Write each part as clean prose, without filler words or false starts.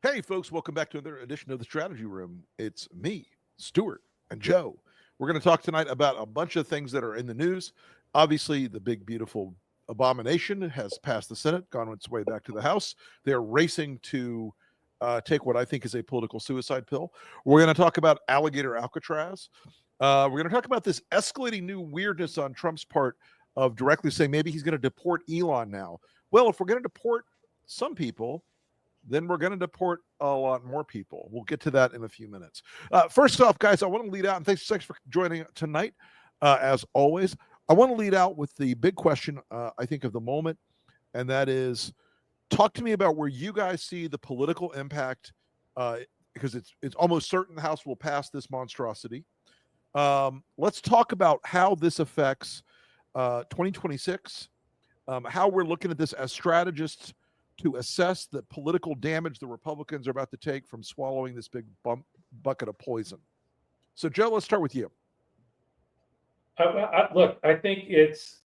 Hey, folks, welcome back to another edition of the Strategy Room. It's me, Stuart, and Joe. We're going to talk tonight about a bunch of things that are in the news. Obviously, the big, beautiful abomination has passed the Senate, gone its way back to the House. They're racing to take what I think is a political suicide pill. We're going to talk about alligator Alcatraz. We're going to talk about this escalating new weirdness on Trump's part of directly saying maybe he's going to deport Elon now. Well, if we're going to deport some people, then we're going to deport a lot more people. We'll get to that in a few minutes. First off, guys, I want to lead out, and thanks for joining tonight. As always, I want to lead out with the big question, I think, of the moment, and that is, talk to me about where you guys see the political impact, because it's almost certain the House will pass this monstrosity. Let's talk about how this affects 2026, how we're looking at this as strategists to assess the political damage the Republicans are about to take from swallowing this big bucket of poison. So, Joe, let's start with you. Look, I think it's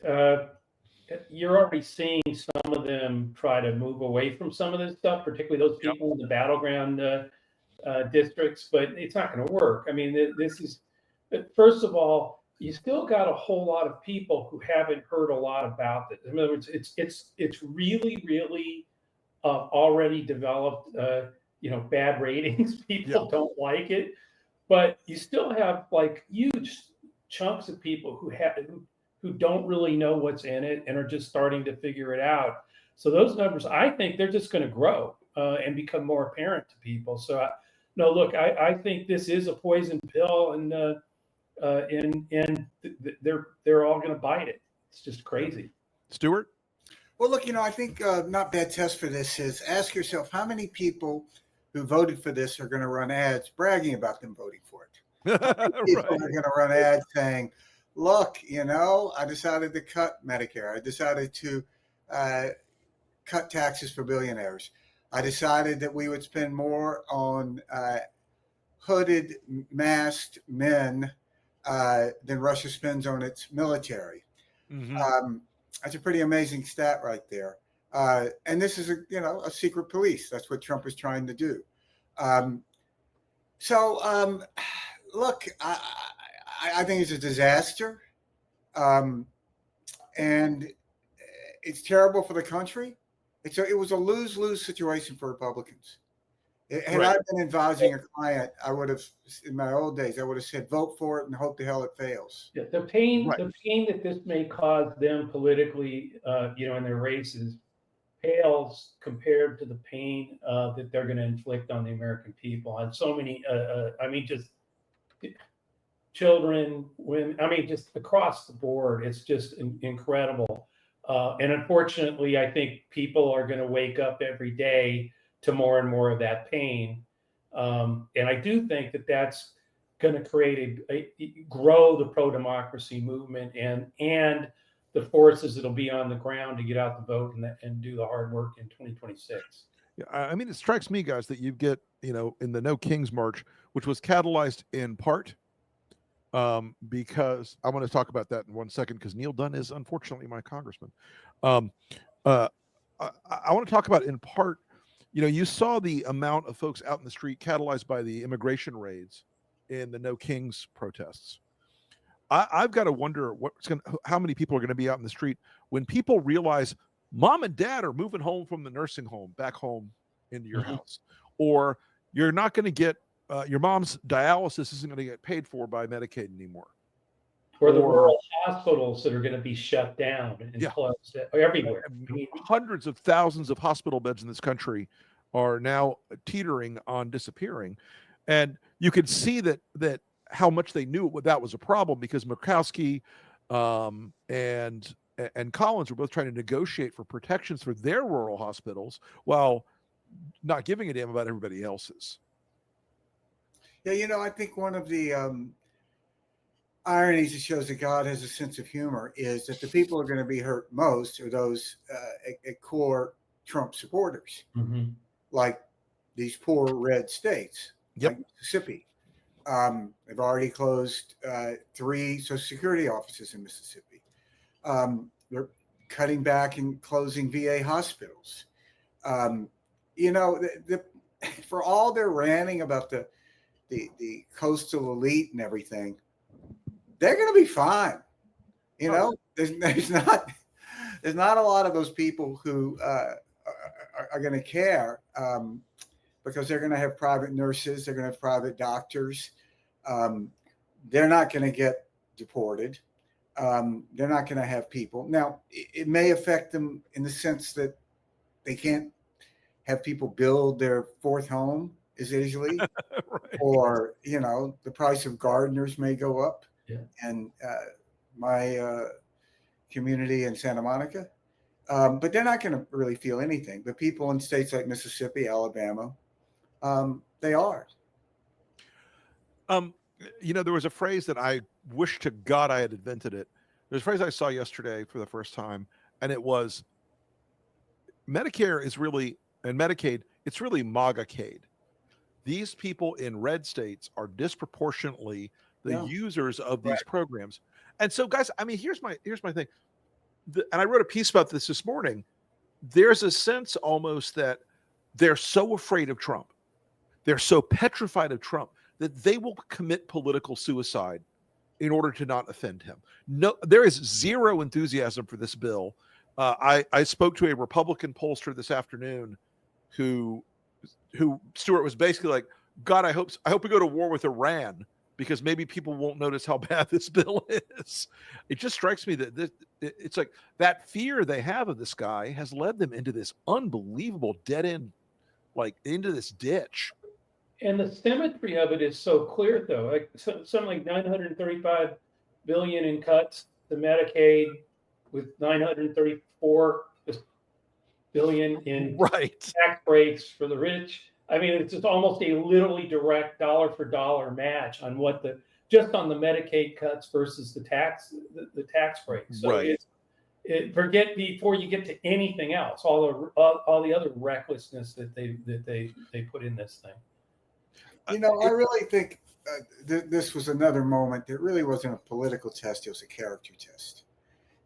you're already seeing some of them try to move away from some of this stuff, particularly those people in the battleground districts, but it's not going to work. I mean, this is, first of all, you still got a whole lot of people who haven't heard a lot about this. In other words, it's really, really already developed, bad ratings. People don't like it, but you still have like huge chunks of people who don't really know what's in it and are just starting to figure it out. So those numbers, I think, they're just going to grow and become more apparent to people. So, I think this is a poison pill, and they're all going to bite it. It's just crazy. Stuart? Well, look, I think not bad test for this is ask yourself how many people who voted for this are going to run ads bragging about them voting for it. People are going to run ads saying, look, I decided to cut Medicare. I decided to cut taxes for billionaires. I decided that we would spend more on hooded, masked men than Russia spends on its military. Mm-hmm. That's a pretty amazing stat right there. And this is a secret police. That's what Trump is trying to do. Look, I think it's a disaster. And it's terrible for the country. It was a lose-lose situation for Republicans. Had I been advising a client, I would have, in my old days, I would have said, vote for it and hope the hell it fails. Yeah, the pain that this may cause them politically, in their races, pales compared to the pain that they're going to inflict on the American people. And so many, just children, women, just across the board, it's just incredible. And unfortunately, I think people are going to wake up every day to more and more of that pain. And I do think that that's going to create grow the pro-democracy movement and the forces that'll be on the ground to get out the vote and do the hard work in 2026. Yeah, it strikes me, guys, that you get, in the No Kings March, which was catalyzed in part because I want to talk about that in 1 second, because Neil Dunn is unfortunately my congressman. I want to talk about in part, you saw the amount of folks out in the street catalyzed by the immigration raids in the No Kings protests. I've got to wonder how many people are going to be out in the street when people realize mom and dad are moving home from the nursing home back home into your house, or you're not going to get your mom's dialysis isn't going to get paid for by Medicaid anymore. Or the rural hospitals that are going to be shut down and closed everywhere. Hundreds of thousands of hospital beds in this country are now teetering on disappearing. And you could see that how much they knew that was a problem, because Murkowski and Collins were both trying to negotiate for protections for their rural hospitals while not giving a damn about everybody else's. Yeah, I think one of the ironies that shows that God has a sense of humor is that the people who are going to be hurt most are those core Trump supporters, like these poor red states, like Mississippi. They've already closed 3 Social Security offices in Mississippi. They're cutting back and closing VA hospitals. The for all their ranting about the coastal elite and everything, they're going to be fine. You know, there's not a lot of those people who are going to care because they're going to have private nurses, they're going to have private doctors. They're not going to get deported. They're not going to have people. Now, it may affect them in the sense that they can't have people build their fourth home as easily, Right. or, you know, the price of gardeners may go up. Yeah. And my community in Santa Monica, but they're not going to really feel anything. But people in states like Mississippi, Alabama, they are. You know, there was a phrase that I wish to God I had invented it. There's a phrase I saw yesterday for the first time, and it was Medicare is really, and Medicaid, it's really MAGA-cade. These people in red states are disproportionately the users of these programs. And so, guys, I mean, here's my thing. And I wrote a piece about this morning. There's a sense almost that they're so afraid of Trump. They're so petrified of Trump that they will commit political suicide in order to not offend him. No, there is zero enthusiasm for this bill. I spoke to a Republican pollster this afternoon who Stuart was basically like, God, I hope we go to war with Iran because maybe people won't notice how bad this bill is. It just strikes me that it's like that fear they have of this guy has led them into this unbelievable dead end, like into this ditch. And the symmetry of it is so clear, though. Like something like 935 billion in cuts to Medicaid, with 934 billion in tax breaks for the rich. I mean, it's just almost a literally direct dollar for dollar match on what just on the Medicaid cuts versus the tax breaks. So forget before you get to anything else, all the other recklessness that they put in this thing. You know, I really think this was another moment that really wasn't a political test. It was a character test.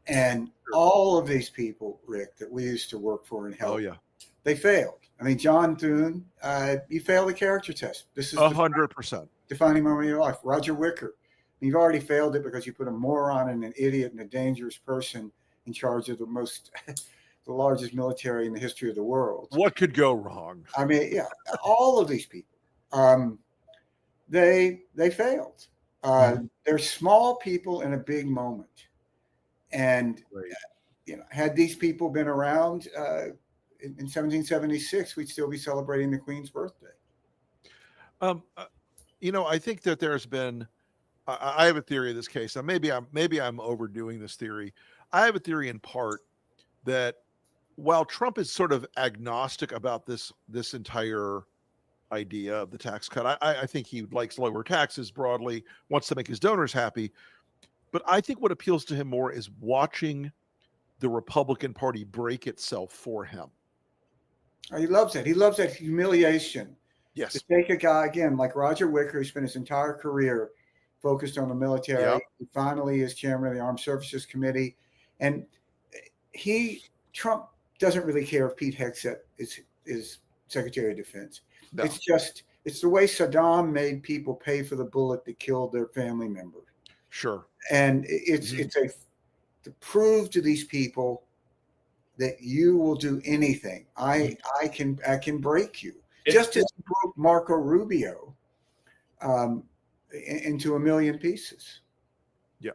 And all of these people, Rick, that we used to work for and help, they failed. I mean, John Thune, you failed the character test. This is 100% defining moment of your life. Roger Wicker, you've already failed it because you put a moron and an idiot and a dangerous person in charge of the largest military in the history of the world. What could go wrong? I mean, yeah, all of these people. They failed. They're small people in a big moment, and you know, had these people been around in 1776, we'd still be celebrating the Queen's birthday. You know, I think that there's been. I have a theory of this case. Now, maybe I'm overdoing this theory. I have a theory in part that while Trump is sort of agnostic about this entire idea of the tax cut, I think he likes lower taxes broadly, wants to make his donors happy. But I think what appeals to him more is watching the Republican Party break itself for him. Oh, he loves it. He loves that humiliation. Yes. To take a guy, again, like Roger Wicker, who spent his entire career focused on the military. Yep. He finally is chairman of the Armed Services Committee. And Trump doesn't really care if Pete Hegseth is Secretary of Defense. No. It's the way Saddam made people pay for the bullet that killed their family member. Sure. And it's to prove to these people that you will do anything. I can break you. Just as he broke Marco Rubio into a million pieces. Yeah.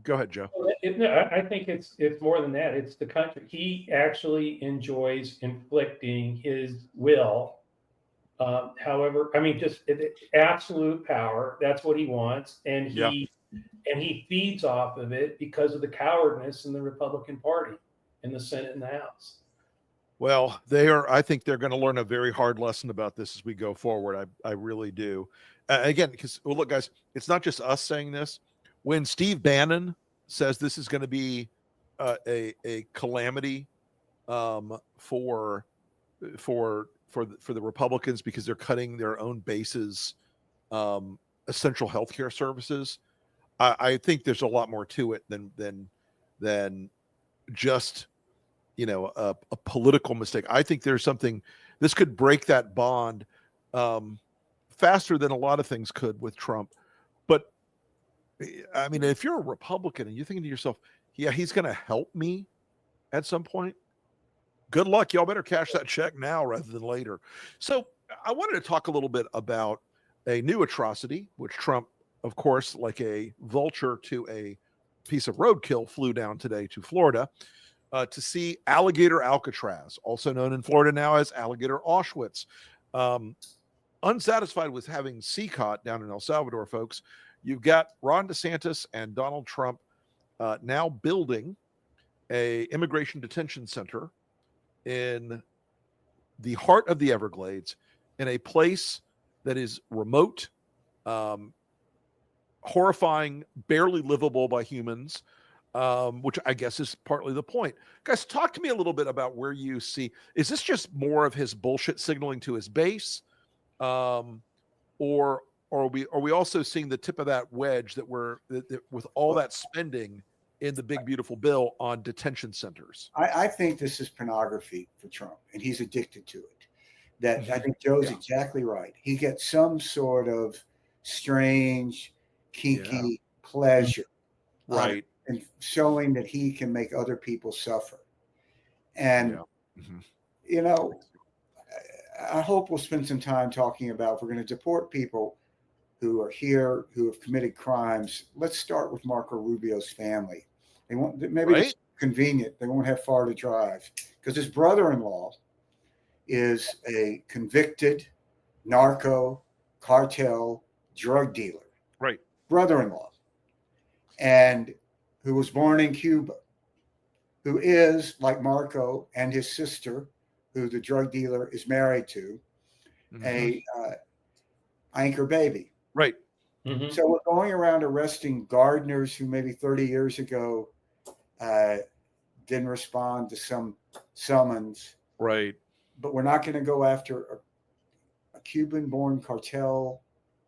Go ahead, Joe. I think it's more than that. It's the country. He actually enjoys inflicting his will. However, I mean, just absolute power. That's what he wants. And he feeds off of it because of the cowardness in the Republican Party in the Senate and the House. Well, I think they're going to learn a very hard lesson about this as we go forward. I really do. Again, because, well, look, guys, it's not just us saying this. When Steve Bannon says this is going to be a calamity for the Republicans because they're cutting their own bases, essential healthcare services, I think there's a lot more to it than just, you know, a political mistake. I think there's something this could break that bond faster than a lot of things could with Trump. But I mean, if you're a Republican and you're thinking to yourself, yeah, he's going to help me at some point, good luck. Y'all better cash that check now rather than later. So I wanted to talk a little bit about a new atrocity, which Trump, of course, like a vulture to a piece of roadkill, flew down today to Florida to see alligator Alcatraz, also known in Florida now as alligator Auschwitz. Unsatisfied with having CCOT down in El Salvador, folks, you've got Ron DeSantis and Donald Trump now building a immigration detention center in the heart of the Everglades, in a place that is remote, horrifying, barely livable by humans, which I guess is partly the point. Guys, talk to me a little bit about where you see, is this just more of his bullshit signaling to his base? Or are we also seeing the tip of that wedge that with all that spending in the big beautiful bill on detention centers? I think this is pornography for Trump, and he's addicted to it. That I think Joe's exactly right. He gets some sort of strange, kinky pleasure, right, and showing that he can make other people suffer. And you know, I hope we'll spend some time talking about, if we're going to deport people who are here, who have committed crimes, let's start with Marco Rubio's family. They won't, maybe it's convenient. They won't have far to drive because his brother-in-law is a convicted narco cartel drug dealer. Right. Brother-in-law. And who was born in Cuba, who is, like Marco and his sister, who the drug dealer is married to, a anchor baby. Right. So we're going around arresting gardeners who maybe 30 years ago didn't respond to some summons. Right. But we're not going to go after a Cuban-born cartel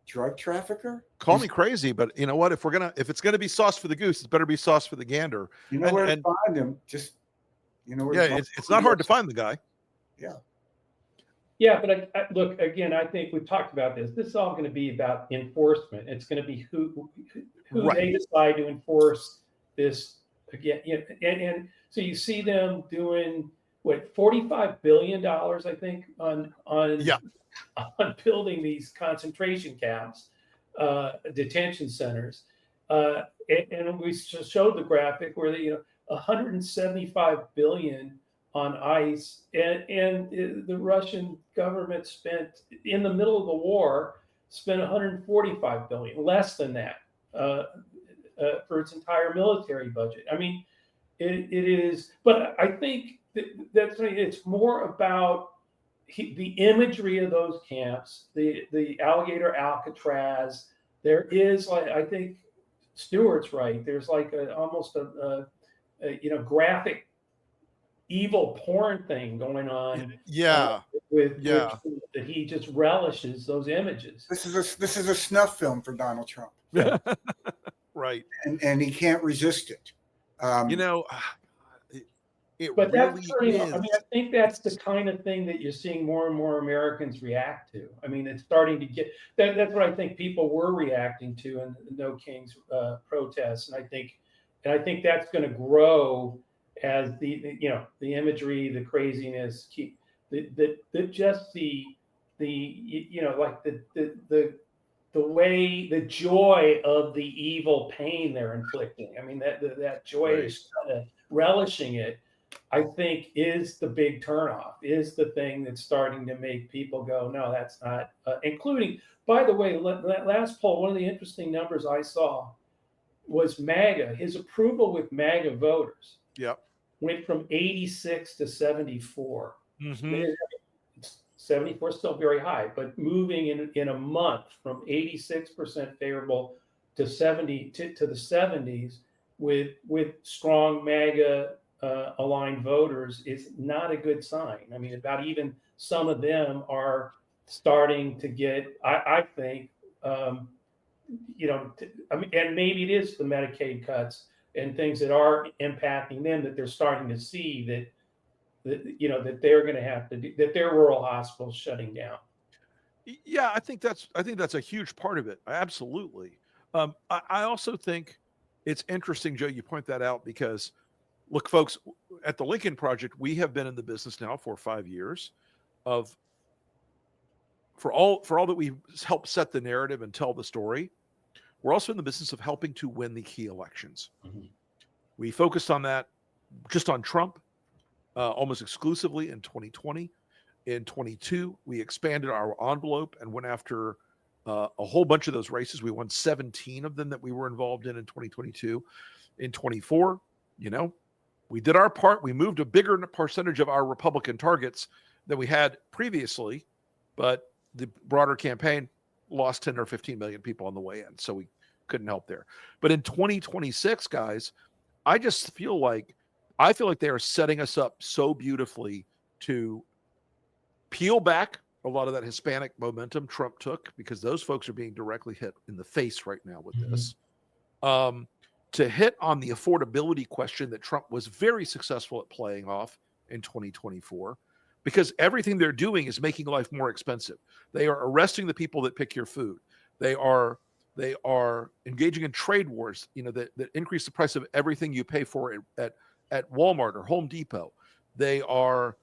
drug trafficker. Call me crazy, but you know what? If it's gonna be sauce for the goose, it better be sauce for the gander. You know where to find him. Just it's not hard to find the guy. Yeah, but look, again, I think we've talked about this. This is all going to be about enforcement. It's going to be who they decide to enforce this again. And so you see them doing what, $45 billion, I think, on building these concentration camps, detention centers, and we showed the graphic where they, 175 billion on ICE, and the Russian government spent, in the middle of the war, spent 145 billion, less than that, for its entire military budget. I mean, it is, but I think that's it's more about the imagery of those camps, the alligator Alcatraz. There is, like, I think Stuart's right. There's like almost a graphic evil porn thing going on. With that he just relishes those images. This is a snuff film for Donald Trump. Right. And he can't resist it. But really that's turning. I mean, I think that's the kind of thing that you're seeing more and more Americans react to. I mean, it's starting to get that's what I think people were reacting to in the No Kings protests, and I think that's going to grow as the imagery, the craziness, the way, the joy of the evil pain they're inflicting. I mean, that joy is relishing it. I think is the big turnoff, is the thing that's starting to make people go, no, that's not. Including, by the way, that last poll, one of the interesting numbers I saw was MAGA. His approval with MAGA voters went from 86 to 74. 74 is still very high, but moving in a month from 86% favorable to 70 to the 70s with strong MAGA aligned voters is not a good sign. I mean, about even some of them are starting to get, I think, and maybe it is the Medicaid cuts and things that are impacting them, that they're starting to see that that they're going to have to do, that their rural hospitals shutting down. Yeah, I think that's a huge part of it. Absolutely. I also think it's interesting, Joe, you point that out, because look, folks, at the Lincoln Project, we have been in the business now for 5 years of for all that we help set the narrative and tell the story. We're also in the business of helping to win the key elections. Mm-hmm. We focused on that just on Trump almost exclusively in 2020. In 22, we expanded our envelope and went after a whole bunch of those races. We won 17 of them that we were involved in 2022. In 24, we did our part. We moved a bigger percentage of our Republican targets than we had previously, but the broader campaign lost 10 or 15 million people on the way in, so we couldn't help there. But in 2026, guys, I feel like they are setting us up so beautifully to peel back a lot of that Hispanic momentum Trump took, because those folks are being directly hit in the face right now with this. To hit on the affordability question that Trump was very successful at playing off in 2024, because everything they're doing is making life more expensive. They are arresting the people that pick your food. They are engaging in trade wars, that increase the price of everything you pay for at Walmart or Home Depot. They are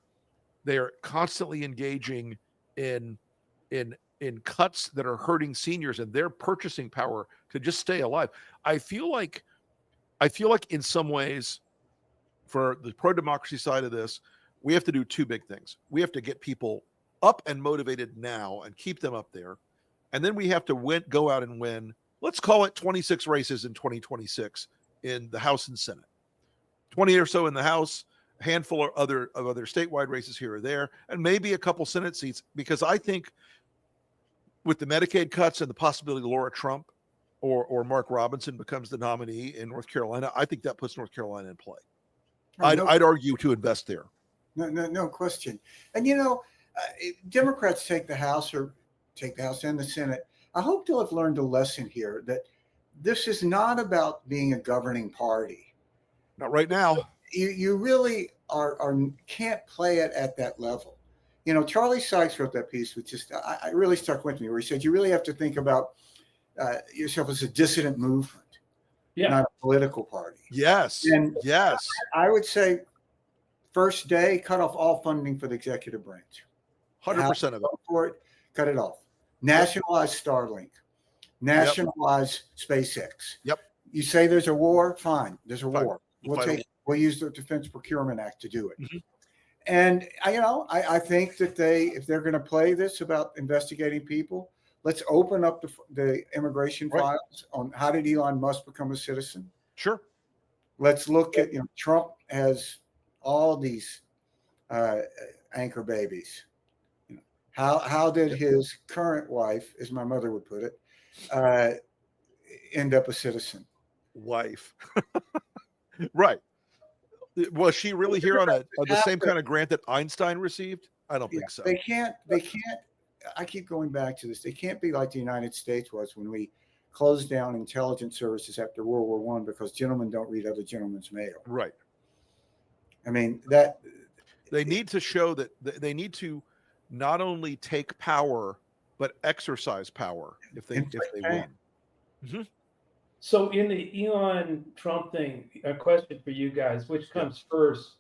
constantly engaging in cuts that are hurting seniors and their purchasing power to just stay alive. I feel like in some ways, for the pro-democracy side of this, we have to do two big things. We have to get people up and motivated now and keep them up there. And then we have to go out and win, let's call it 26 races in 2026 in the House and Senate. 20 or so in the House, a handful of other statewide races here or there, and maybe a couple Senate seats, because I think with the Medicaid cuts and the possibility Laura Trump or Mark Robinson becomes the nominee in North Carolina, I think that puts North Carolina in play. I'd argue to invest there. No question. And Democrats take the House and the Senate. I hope they'll have learned a lesson here, that this is not about being a governing party. Not right now. You really can't play it at that level. Charlie Sykes wrote that piece, which just I really stuck with me, where he said you really have to think about yourself as a dissident movement, not a political party. Yes. And yes. I would say, first day, cut off all funding for the executive branch. 100% of it. For it, cut it off. Nationalize Starlink. Nationalize SpaceX. Yep. You say there's a war, fine. There's a war. We'll use the Defense Procurement Act to do it. Mm-hmm. And I think that if they're going to play this about investigating people, let's open up the immigration files on how did Elon Musk become a citizen. Sure. Let's look at Trump has all these anchor babies. How did his current wife, as my mother would put it, end up a citizen? Wife. Right. Was she really here on the same kind of grant that Einstein received? I don't think so. They can't. I keep going back to this. They can't be like the United States was when we closed down intelligence services after World War I because gentlemen don't read other gentlemen's mail. Right. I mean, that they need to show that they need to not only take power but exercise power if they win. Mm-hmm. So in the Elon Trump thing, a question for you guys: which comes first,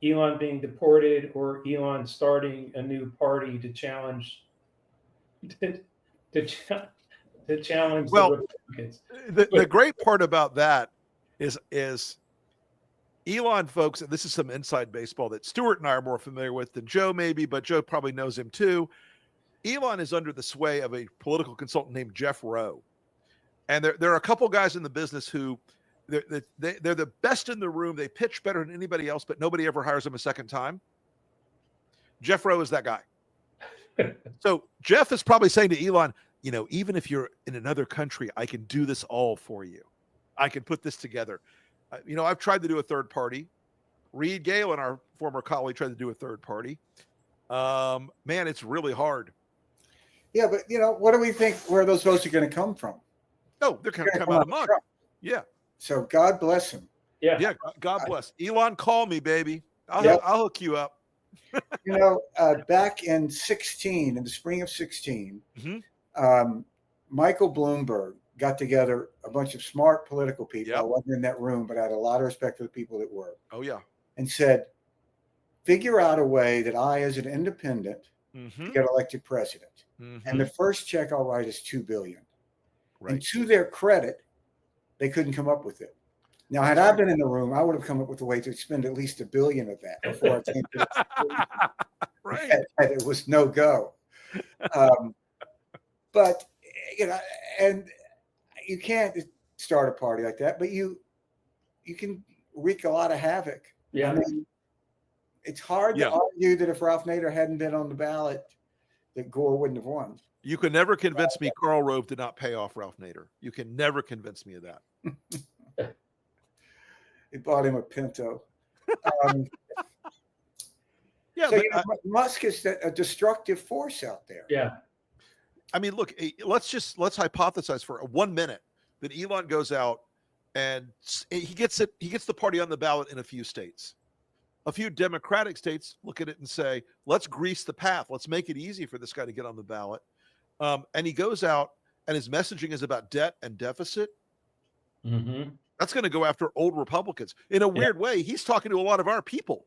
Elon being deported or Elon starting a new party to challenge the Republicans? The great part about that is Elon, folks, and this is some inside baseball that Stuart and I are more familiar with than Joe maybe, but Joe probably knows him too. Elon is under the sway of a political consultant named Jeff Rowe. And there are a couple guys in the business who they're the best in the room. They pitch better than anybody else, but nobody ever hires them a second time. Jeff Rowe is that guy. So Jeff is probably saying to Elon, even if you're in another country, I can do this all for you. I can put this together. I've tried to do a third party. Reed Galen, our former colleague, tried to do a third party. Man, it's really hard. Yeah, but what do we think where those votes are going to come from? No, they're going to come out of Musk. Yeah. So God bless him. Yeah. God bless. Elon, call me, baby. I'll hook you up. Back in the spring of 16, Mhm. Michael Bloomberg got together a bunch of smart political people. Yep. I wasn't in that room, but I had a lot of respect for the people that were. Oh yeah. And said, figure out a way that I, as an independent, get elected president. And the first check I'll write is $2 billion. Right. And to their credit, they couldn't come up with it. Now, had I been in the room, I would have come up with a way to spend at least $1 billion of that before I came to the Right. and it was no go. But and you can't start a party like that, but you can wreak a lot of havoc. Yeah. I mean, it's hard to argue that if Ralph Nader hadn't been on the ballot, that Gore wouldn't have won. You can never convince me Karl Rove did not pay off Ralph Nader. You can never convince me of that. He bought him a Pinto. Yeah, so Musk is a destructive force out there. Yeah. I mean, look, let's hypothesize for 1 minute that Elon goes out and he gets the party on the ballot in a few states. A few Democratic states look at it and say, let's grease the path. Let's make it easy for this guy to get on the ballot. And he goes out and his messaging is about debt and deficit. Mm-hmm. That's going to go after old Republicans. In a weird way, he's talking to a lot of our people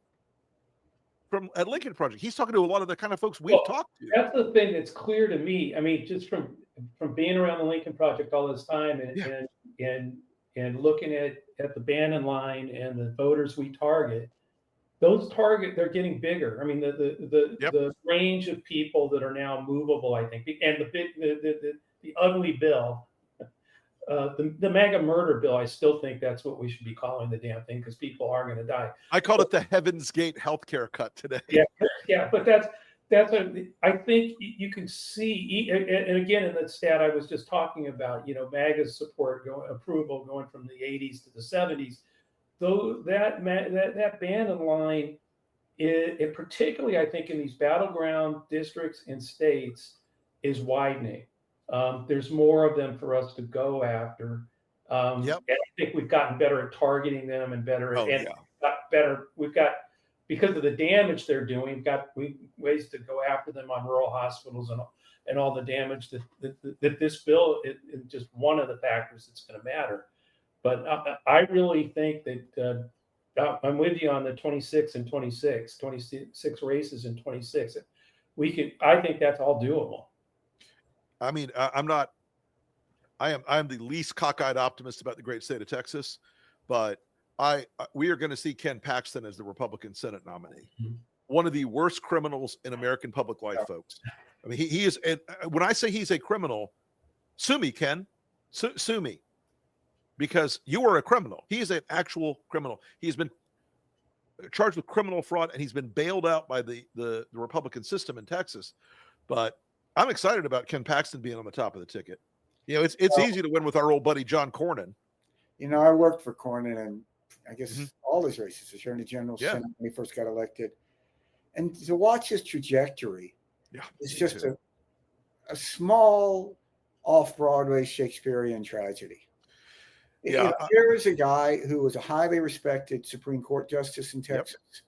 at Lincoln Project. He's talking to a lot of the kind of folks we've talked to. That's the thing that's clear to me. I mean, just from being around the Lincoln Project all this time and looking at the Bannon line and the voters we target, they're getting bigger. I mean, the range of people that are now movable, I think, and the ugly bill, the MAGA murder bill, I still think that's what we should be calling the damn thing, because people are going to die. I called it the Heaven's Gate healthcare cut today. Yeah, but I think you can see, and again, in that stat I was just talking about, MAGA's approval going from the 80s to the 70s, though that Bannon line, it particularly, I think, in these battleground districts and states, is widening. There's more of them for us to go after. And I think we've gotten better at targeting them and better. We've got, because of the damage they're doing, we've got ways to go after them on rural hospitals and all the damage that this bill is just one of the factors that's going to matter. But I really think that I'm with you on the 26 races in 26. I think that's all doable. I mean, I am the least cockeyed optimist about the great state of Texas, but we are going to see Ken Paxton as the Republican Senate nominee. Mm-hmm. One of the worst criminals in American public life, folks. I mean, he is. And when I say he's a criminal, sue me, Ken. Sue me, because you are a criminal. He is an actual criminal. He's been charged with criminal fraud, and he's been bailed out by the Republican system in Texas. But I'm excited about Ken Paxton being on the top of the ticket. It's easy to win with our old buddy John Cornyn. I worked for Cornyn and I guess all his races, Attorney General, Senate, when he first got elected. And to watch his trajectory, it's just a small off-Broadway Shakespearean tragedy. Here is a guy who was a highly respected Supreme Court justice in Texas,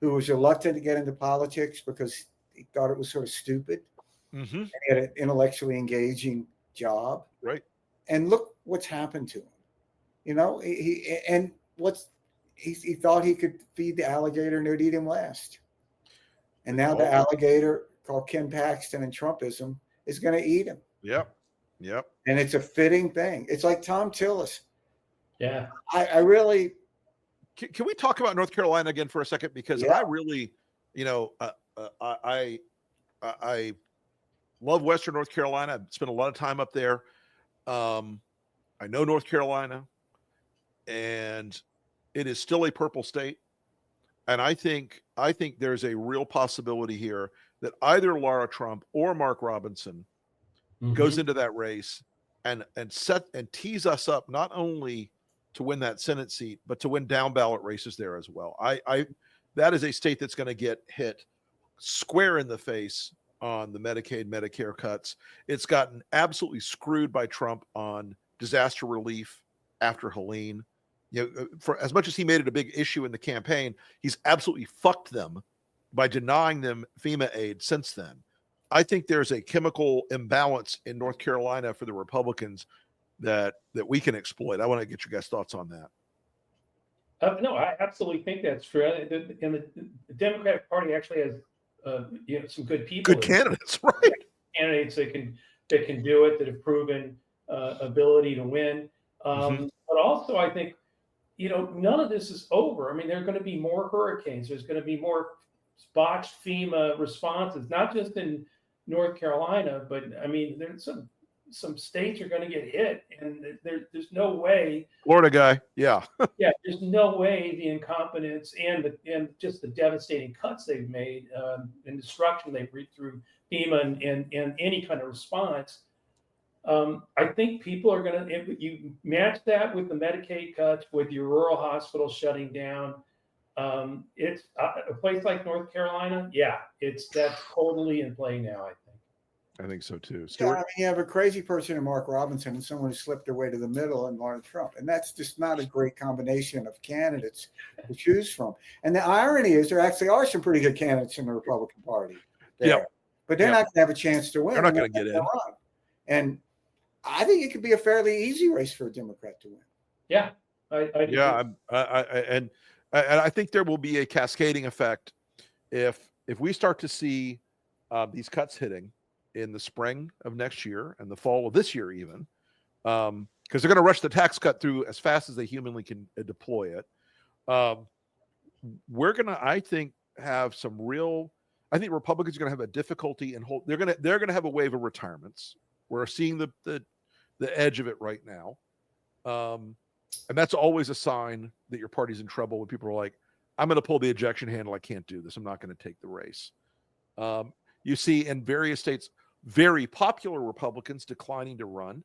who was reluctant to get into politics because he thought it was sort of stupid. Mm-hmm. And he had an intellectually engaging job. Right. And look what's happened to him. He thought he could feed the alligator and it would eat him last. And now the alligator, called Ken Paxton and Trumpism, is going to eat him. Yep. And it's a fitting thing. It's like Tom Tillis. Yeah. I really. Can we talk about North Carolina again for a second? Because I really, I love Western North Carolina. I've spent a lot of time up there. I know North Carolina, and it is still a purple state. And I think there's a real possibility here that either Laura Trump or Mark Robinson goes into that race and tease us up, not only to win that Senate seat, but to win down ballot races there as well. That is a state that's going to get hit square in the face on the Medicaid, Medicare cuts. It's gotten absolutely screwed by Trump on disaster relief after Helene. for as much as he made it a big issue in the campaign, he's absolutely fucked them by denying them FEMA aid since then. I think there's a chemical imbalance in North Carolina for the Republicans that we can exploit. I want to get your guys' thoughts on that. No, I absolutely think that's true. And the Democratic Party actually has some good people, good candidates, right? Candidates that can do it, that have proven ability to win. But also, I think none of this is over. I mean, there are going to be more hurricanes. There's going to be more botched FEMA responses, not just in North Carolina, but I mean, there's some states are going to get hit, and there's no way. Florida guy, yeah, yeah, there's no way the incompetence and just the devastating cuts they've made and destruction they've read through FEMA and any kind of response. I think people are going to. You match that with the Medicaid cuts, with your rural hospitals shutting down. It's a place like North Carolina. Yeah, that's totally in play now, I think. I think so too. Stuart? Yeah, I mean, you have a crazy person in Mark Robinson and someone who slipped their way to the middle in Donald Trump. And that's just not a great combination of candidates to choose from. And the irony is there actually are some pretty good candidates in the Republican Party there. Yep. But they're not going to have a chance to win. They're not going to get in. Run. And I think it could be a fairly easy race for a Democrat to win. Yeah. And I think there will be a cascading effect if we start to see these cuts hitting in the spring of next year and the fall of this year even, because they're going to rush the tax cut through as fast as they humanly can deploy it. We're going to, I think, have some real. I think Republicans are going to have a difficulty in hold. They're going to have a wave of retirements. We're seeing the edge of it right now, and that's always a sign that your party's in trouble when people are like, "I'm going to pull the ejection handle. I can't do this. I'm not going to take the race." You see in various states, very popular Republicans declining to run.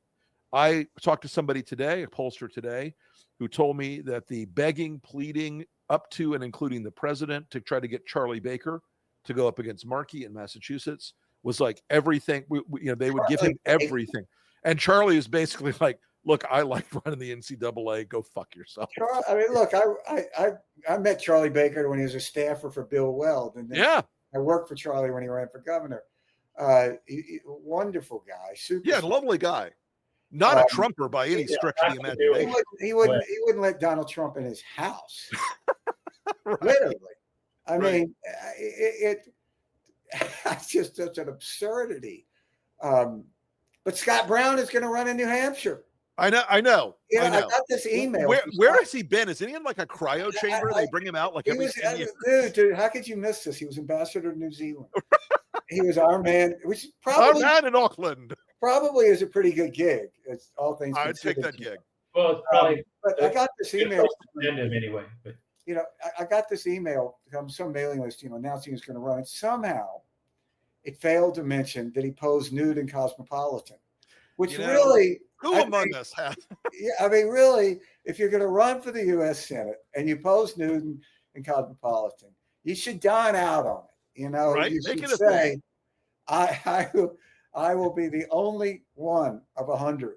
I talked to somebody today, a pollster today, who told me that the begging, pleading up to and including the president to try to get Charlie Baker to go up against Markey in Massachusetts was like everything. They would give him everything. And Charlie is basically like, look, I like running the NCAA. Go fuck yourself. I mean, look, I met Charlie Baker when he was a staffer for Bill Weld. And then I worked for Charlie when he ran for governor. Wonderful guy. Super lovely guy. Not a Trumper by any stretch of the imagination. He wouldn't let Donald Trump in his house. Right. Literally. I mean, it's just such an absurdity. But Scott Brown is going to run in New Hampshire. I know. I got this email. Where has he been? Is he in like a cryo chamber? They bring him out like every 10 years. Dude, how could you miss this? He was ambassador to New Zealand. He was our man, which probably our man in Auckland. Probably is a pretty good gig. It's all things. I'd take that gig. Well, it's probably. But I got this email. Anyway, but. I got this email from some mailing list, announcing he's going to run, and somehow it failed to mention that he posed nude in Cosmopolitan, which really. Who among us has? Yeah, I mean, really, if you're going to run for the U.S. Senate and you pose nude in Cosmopolitan, you should dine out on it. Right? You should say, I will be the only one of 100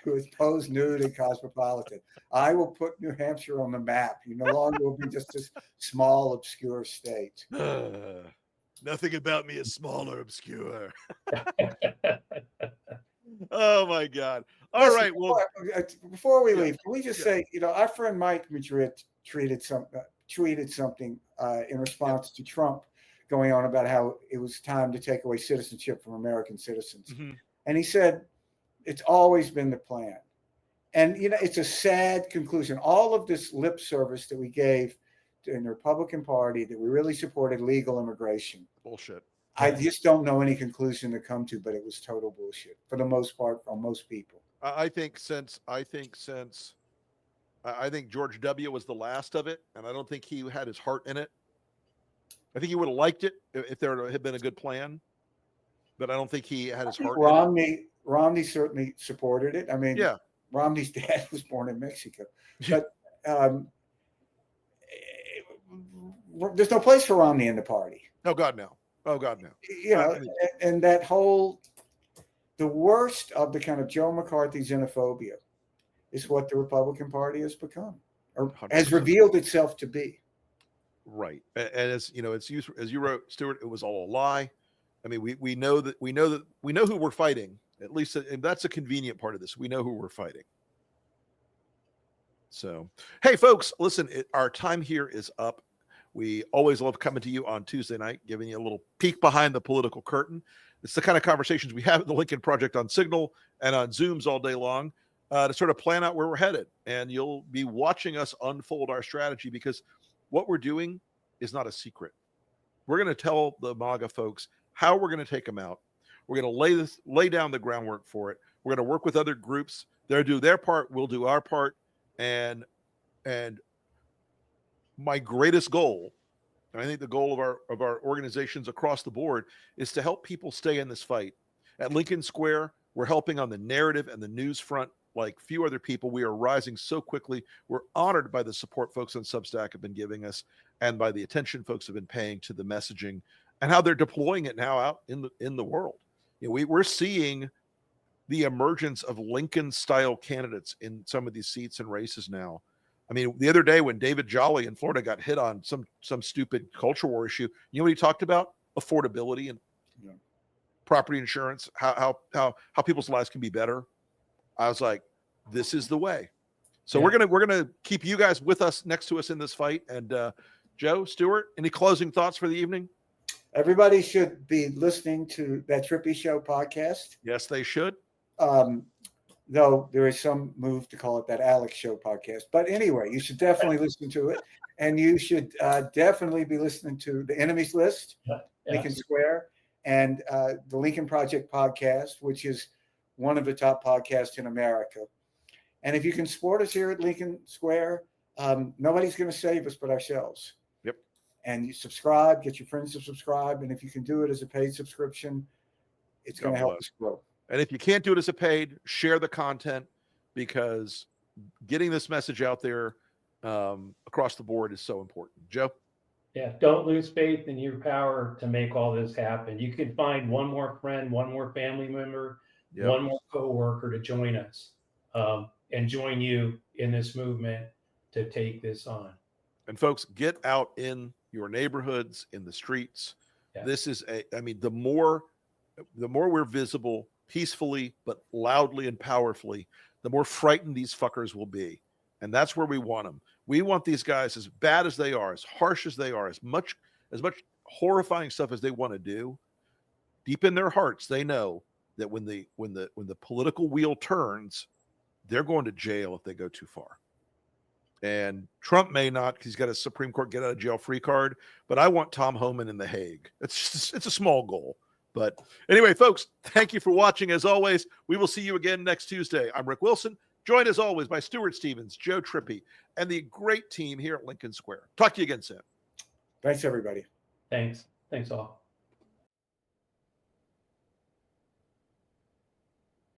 who has posed nude in Cosmopolitan. I will put New Hampshire on the map. You no longer will be just this small, obscure state. Nothing about me is small or obscure. Oh my God! All right. Well, before we leave, can we just say, our friend Mike Madrid tweeted something in response to Trump going on about how it was time to take away citizenship from American citizens, and he said it's always been the plan, and it's a sad conclusion. All of this lip service that we gave in the Republican Party that we really supported legal immigration. Bullshit. I just don't know any conclusion to come to, but it was total bullshit for the most part from most people. I think George W. was the last of it, and I don't think he had his heart in it. I think he would have liked it if there had been a good plan, but I don't think he had his heart in it. Romney certainly supported it. I mean, Romney's dad was born in Mexico, but there's no place for Romney in the party. Oh God, no. Oh God, no. And that the worst of the kind of Joe McCarthy xenophobia is what the Republican Party has become. or has revealed itself to be. Right. And as you know, as you wrote, Stuart, it was all a lie. I mean, we know who we're fighting. At least that's a convenient part of this. We know who we're fighting. So, hey, folks, listen, our time here is up. We always love coming to you on Tuesday night, giving you a little peek behind the political curtain. It's the kind of conversations we have at the Lincoln Project on Signal and on Zooms all day long to sort of plan out where we're headed. And you'll be watching us unfold our strategy, because what we're doing is not a secret. We're going to tell the MAGA folks how we're going to take them out. We're going to lay down the groundwork for it. We're going to work with other groups. They'll do their part. We'll do our part. And my greatest goal, and I think the goal of our organizations across the board, is to help people stay in this fight. At Lincoln Square, we're helping on the narrative and the news front like few other people. We are rising so quickly. We're honored by the support folks on Substack have been giving us, and by the attention folks have been paying to the messaging and how they're deploying it now out in the world. You know, we're seeing the emergence of Lincoln-style candidates in some of these seats and races now. I mean, the other day when David Jolly in Florida got hit on some stupid culture war issue, you know what he talked about? Affordability and property insurance, how people's lives can be better. I was like, this is the way. So we're gonna keep you guys with us, next to us in this fight. And Joe, Stuart, any closing thoughts for the evening? Everybody should be listening to that Trippi Show podcast. Yes, they should. Though there is some move to call it that Alex Show podcast. But anyway, you should definitely listen to it. And you should definitely be listening to the Enemies List, Lincoln Square, and the Lincoln Project podcast, which is one of the top podcasts in America. And if you can support us here at Lincoln Square, nobody's going to save us but ourselves. Yep. And you subscribe, get your friends to subscribe. And if you can do it as a paid subscription, it's going to help us grow. And if you can't do it as a paid, share the content, because getting this message out there across the board is so important. Joe? Yeah, don't lose faith in your power to make all this happen. You can find one more friend, one more family member, one more coworker to join us and join you in this movement to take this on. And folks, get out in your neighborhoods, in the streets. Yeah. This is the more we're visible peacefully but loudly and powerfully, the more frightened these fuckers will be. And that's where we want them. We want these guys, as bad as they are, as harsh as they are, as much horrifying stuff as they want to do, deep in their hearts, they know that when the political wheel turns, they're going to jail if they go too far. And Trump may not, because he's got a Supreme Court get out of jail free card, but I want Tom Homan in The Hague. It's a small goal. But anyway, folks, thank you for watching. As always, we will see you again next Tuesday. I'm Rick Wilson, joined as always by Stuart Stevens, Joe Trippi, and the great team here at Lincoln Square. Talk to you again soon. Thanks, everybody. Thanks all.